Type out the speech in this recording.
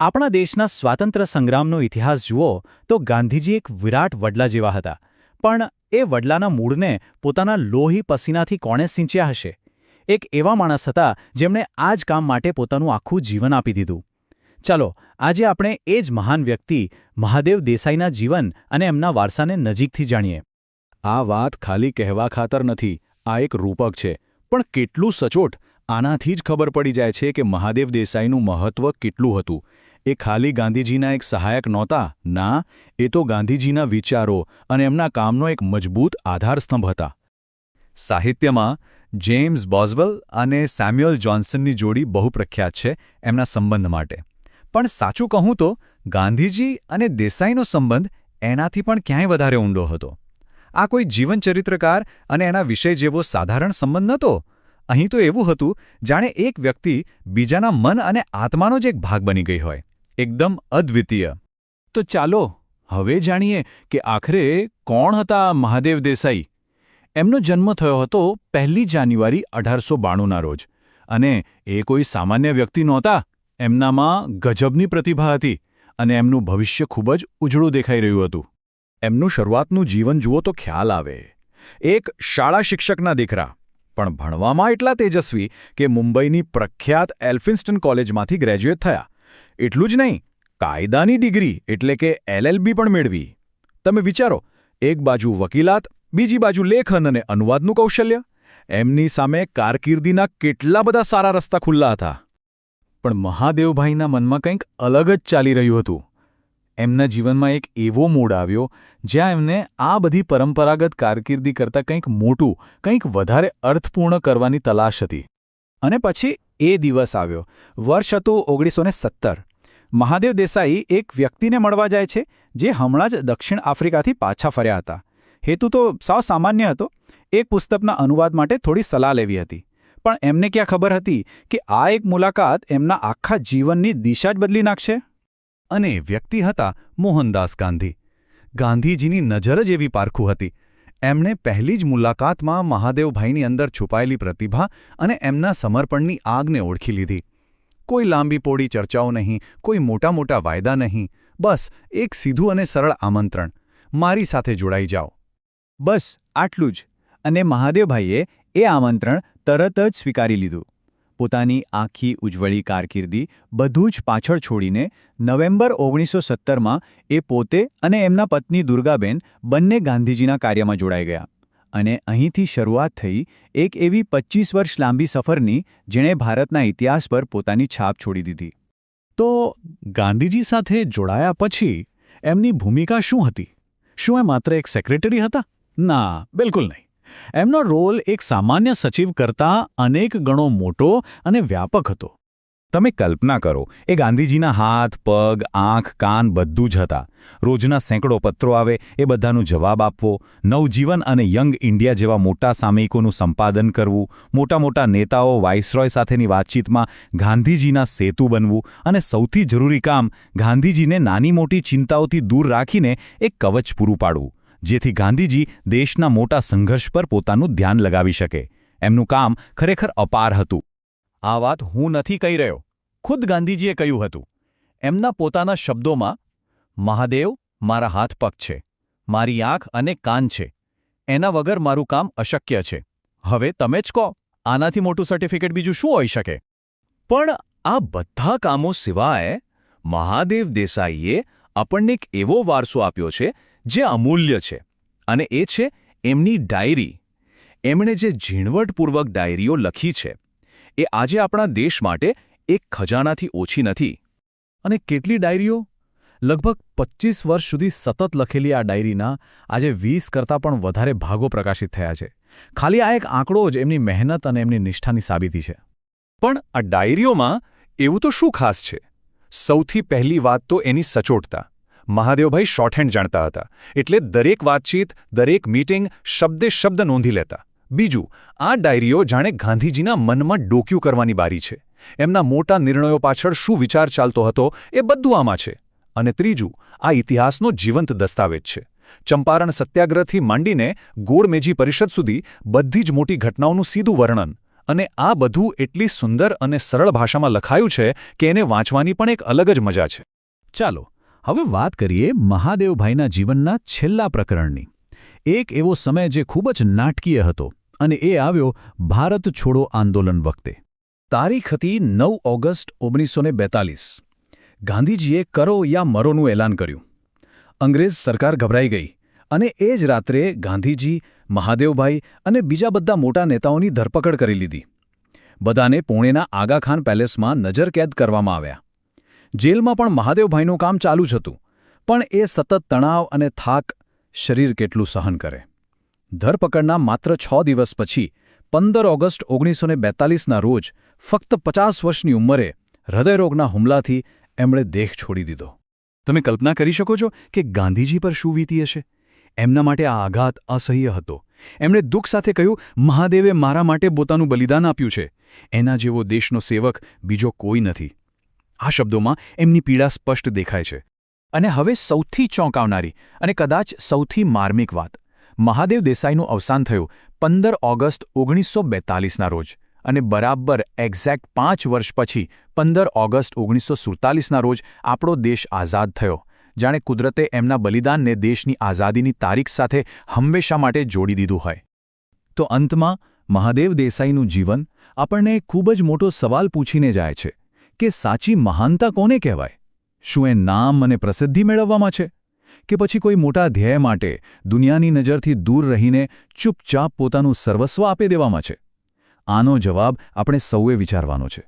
આપણા દેશના સ્વાતંત્ર્ય સંગ્રામનો ઇતિહાસ જુઓ તો ગાંધીજી એક વિરાટ વડલા જેવા હતા. પણ એ વડલાના મૂળને પોતાના લોહી પસીનાથી કોણે સિંચ્યા હશે? એક એવા માણસ હતા જેમણે આ જ કામ માટે પોતાનું આખું જીવન આપી દીધું. ચાલો આજે આપણે એ જ મહાન વ્યક્તિ મહાદેવ દેસાઈના જીવન અને એમના વારસાને નજીકથી જાણીએ. આ વાત ખાલી કહેવા ખાતર નથી, આ એક રૂપક છે. પણ કેટલું સચોટ! આનાથી જ ખબર પડી જાય છે કે મહાદેવ દેસાઈનું મહત્વ કેટલું હતું. એ ખાલી ગાંધીજીના એક સહાયક નહોતા, ના, એ તો ગાંધીજીના વિચારો અને એમના કામનો એક મજબૂત આધારસ્તંભ હતા. સાહિત્યમાં જેમ્સ બોઝવેલ અને સેમ્યુઅલ જોન્સનની જોડી બહુ પ્રખ્યાત છે એમના સંબંધ માટે. પણ સાચું કહું તો ગાંધીજી અને દેસાઈનો સંબંધ એનાથી પણ ક્યાંય વધારે ઊંડો હતો. આ કોઈ જીવનચરિત્રકાર અને એના વિષય જેવો સાધારણ સંબંધ નહોતો. અહીં તો એવું હતું જાણે એક વ્યક્તિ બીજાના મન અને આત્માનો જ એક ભાગ બની ગઈ હોય. એકદમ અદ્વિતીય. તો ચાલો હવે જાણીએ કે આખરે કોણ હતા મહાદેવ દેસાઈ. એમનો જન્મ થયો હતો 1 જાન્યુઆરી 1892ના રોજ. અને એ કોઈ સામાન્ય વ્યક્તિ નહોતા. એમનામાં ગજબની પ્રતિભા હતી અને એમનું ભવિષ્ય ખૂબ જ ઉજળું દેખાઈ રહ્યું હતું. એમનું શરૂઆતનું જીવન જુઓ તો ખ્યાલ આવે. એક શાળા શિક્ષકના દીકરા, પણ ભણવામાં એટલા તેજસ્વી કે મુંબઈની પ્રખ્યાત એલ્ફિન્સ્ટન કોલેજમાંથી ગ્રેજ્યુએટ થયા. એટલું જ નહીં, કાયદાની ડિગ્રી એટલે કે LLB પણ મેળવી. તમે વિચારો, એક બાજુ વકીલાત, બીજી બાજુ લેખન અને અનુવાદનું કૌશલ્ય. એમની સામે કારકિર્દીના કેટલા બધા સારા રસ્તા ખુલ્લા હતા. પણ મહાદેવભાઈના મનમાં કંઈક અલગ જ ચાલી રહ્યું હતું. એમના જીવનમાં એક એવો મોડ આવ્યો જ્યાં એમને આ બધી પરંપરાગત કારકિર્દી કરતાં કંઈક મોટું, કંઈક વધારે અર્થપૂર્ણ કરવાની તલાશ હતી. અને પછી એ દિવસ આવ્યો. વર્ષ હતું 1917. મહાદેવ દેસાઈ એક વ્યક્તિને મળવા જાય છે જે હમણાં જ દક્ષિણ આફ્રિકાથી પાછા ફર્યા હતા. હેતુ તો સાવ સામાન્ય હતો, એક પુસ્તકના અનુવાદ માટે થોડી સલાહ લેવી હતી. પણ એમને ક્યાં ખબર હતી કે આ એક મુલાકાત એમના આખા જીવનની દિશા જ બદલી નાખશે. અને વ્યક્તિ હતા મોહનદાસ ગાંધી. ગાંધીજીની નજર જ એવી પારખું હતી. એમણે પહેલી જ મુલાકાતમાં મહાદેવભાઈની અંદર છુપાયેલી પ્રતિભા અને એમના સમર્પણની આગને ઓળખી લીધી. કોઈ લાંબી પોળી ચર્ચાઓ નહીં, કોઈ મોટા મોટા વાયદા નહીં, બસ એક સીધું અને સરળ આમંત્રણ, મારી સાથે જોડાઈ જાઓ. બસ આટલું જ. અને મહાદેવભાઈએ એ આમંત્રણ તરત જ સ્વીકારી લીધું. પોતાની આખી ઉજ્જવળી કારકિર્દી બધું જ પાછળ છોડીને નવેમ્બર 1917માં એ પોતે અને એમના પત્ની દુર્ગાબેન બંને ગાંધીજીના કાર્યમાં જોડાઈ ગયા. અને અહીંથી શરૂઆત થઈ એક એવી 25 વર્ષ લાંબી સફરની જેણે ભારતના ઇતિહાસ પર પોતાની છાપ છોડી દીધી. તો ગાંધીજી સાથે જોડાયા પછી એમની ભૂમિકા શું હતી? શું એ માત્ર એક સેક્રેટરી હતા? ના, બિલકુલ નહીં. એમનો રોલ એક સામાન્ય સચિવ કરતાં અનેક ગણો મોટો અને વ્યાપક હતો. તમે કલ્પના કરો, એ ગાંધીજીના હાથ, પગ, આંખ, કાન બધું જ હતા. રોજના સેંકડો પત્રો આવે, એ બધાનો જવાબ આપવો, નવજીવન અને યંગ ઇન્ડિયા જેવા મોટા સામયિકોનું સંપાદન કરવું, મોટા મોટા નેતાઓ વાઇસરોય સાથેની વાતચીતમાં ગાંધીજીના સેતુ બનવું અને સૌથી જરૂરી કામ ગાંધીજીને નાની મોટી ચિંતાઓથી દૂર રાખીને એક કવચ પૂરું પાડવું, જેથી ગાંધીજી દેશના મોટા સંઘર્ષ પર પોતાનું ધ્યાન લગાવી શકે. એમનું કામ ખરેખર અપાર હતું. આ વાત હું નથી કહી રહ્યો, ખુદ ગાંધીજીએ કહ્યું હતું. એમના પોતાના શબ્દોમાં, મહાદેવ મારા હાથ પગ છે, મારી આંખ અને કાન છે, એના વગર મારું કામ અશક્ય છે. હવે તમે જ કહો, આનાથી મોટું સર્ટિફિકેટ બીજું શું હોઈ શકે? પણ આ બધા કામો સિવાય મહાદેવ દેસાઈએ આપણને એક એવો વારસો આપ્યો છે જે અમૂલ્ય છે, અને એ છે એમની ડાયરી. એમણે જે ઝીણવટપૂર્વક ડાયરીઓ લખી છે એ આજે આપણા દેશ માટે એક ખજાનાથી ઓછી નથી. અને કેટલી ડાયરીઓ? લગભગ 25 વર્ષ સુધી સતત લખેલી આ ડાયરીના આજે 20 કરતાં પણ વધારે ભાગો પ્રકાશિત થયા છે. ખાલી આ એક આંકડો જ એમની મહેનત અને એમની નિષ્ઠાની સાબિતી છે. પણ આ ડાયરીઓમાં એવું તો શું ખાસ છે? સૌથી પહેલી વાત તો એની સચોટતા. મહાદેવભાઈ શોર્ટહેન્ડ જાણતા હતા, એટલે દરેક વાતચીત, દરેક મીટિંગ શબ્દે શબ્દ નોંધી લેતા. બીજું, આ ડાયરીઓ જાણે ગાંધીજીના મનમાં ડોક્યું કરવાની બારી છે. એમના મોટા નિર્ણયો પાછળ શું વિચાર ચાલતો હતો એ બધું આમાં છે. અને ત્રીજું, આ ઇતિહાસનો જીવંત દસ્તાવેજ છે. ચંપારણ સત્યાગ્રહથી માંડીને ગોળમેજી પરિષદ સુધી બધી જ મોટી ઘટનાઓનું સીધું વર્ણન. અને આ બધું એટલી સુંદર અને સરળ ભાષામાં લખાયું છે કે એને વાંચવાની પણ એક અલગ જ મજા છે. ચાલો હવે વાત કરીએ મહાદેવભાઈના જીવનના છેલ્લા પ્રકરણની. એક એવો સમય જે ખૂબ જ નાટકીય હતો અને એ આવ્યો ભારત છોડો આંદોલન વખતે. તારીખ હતી 9 ઓગસ્ટ 1942. ગાંધીજીએ કરો યા મરોનું એલાન કર્યું. અંગ્રેજ સરકાર ગભરાઈ ગઈ અને એ જ રાત્રે ગાંધીજી, મહાદેવભાઈ અને બીજા બધા મોટા નેતાઓની ધરપકડ કરી લીધી. બધાને પુણેના આગાખાન પેલેસમાં નજરકેદ કરવામાં આવ્યા. જેલમાં પણ મહાદેવભાઈનું કામ ચાલુ જ હતું, પણ એ સતત તણાવ અને થાક શરીર કેટલું સહન કરે. ધરપકડના માત્ર 6 દિવસ પછી 15 ઓગસ્ટ 1942ના રોજ ફક્ત 50 વર્ષની ઉંમરે હૃદયરોગના હુમલાથી એમણે દેહ છોડી દીધો. તમે કલ્પના કરી શકો છો કે ગાંધીજી પર શું વીતી હશે? એમના માટે આ આઘાત અસહ્ય હતો. એમણે દુઃખ સાથે કહ્યું, મહાદેવે મારા માટે પોતાનું બલિદાન આપ્યું છે. એના જેવો દેશનો સેવક બીજો કોઈ નથી. આ શબ્દોમાં એમની પીડા સ્પષ્ટ દેખાય છે. અને હવે સૌથી ચોંકાવનારી અને કદાચ સૌથી માર્મિક વાત. મહાદેવ દેસાઈનું અવસાન થયું 15 ઓગસ્ટ 1942ના રોજ અને બરાબર એક્ઝેક્ટ 5 વર્ષ પછી 15 ઓગસ્ટ 1947ના રોજ આપણો દેશ આઝાદ થયો. જાણે કુદરતે એમના બલિદાનને દેશની આઝાદીની તારીખ સાથે હંમેશા માટે જોડી દીધું હોય. તો અંતમાં મહાદેવ દેસાઈનું જીવન આપણને ખૂબ જ મોટો સવાલ પૂછીને જાય છે કે સાચી મહાનતા કોને કહેવાય? શું એ નામ અને પ્રસિદ્ધિ મેળવવામાં છે કે પછી કોઈ મોટા ધ્યેય માટે દુનિયાની નજરથી દૂર રહીને ચૂપચાપ પોતાનું સર્વસ્વ આપી દેવામાં છે? આનો જવાબ આપણે સૌએ વિચારવાનો છે.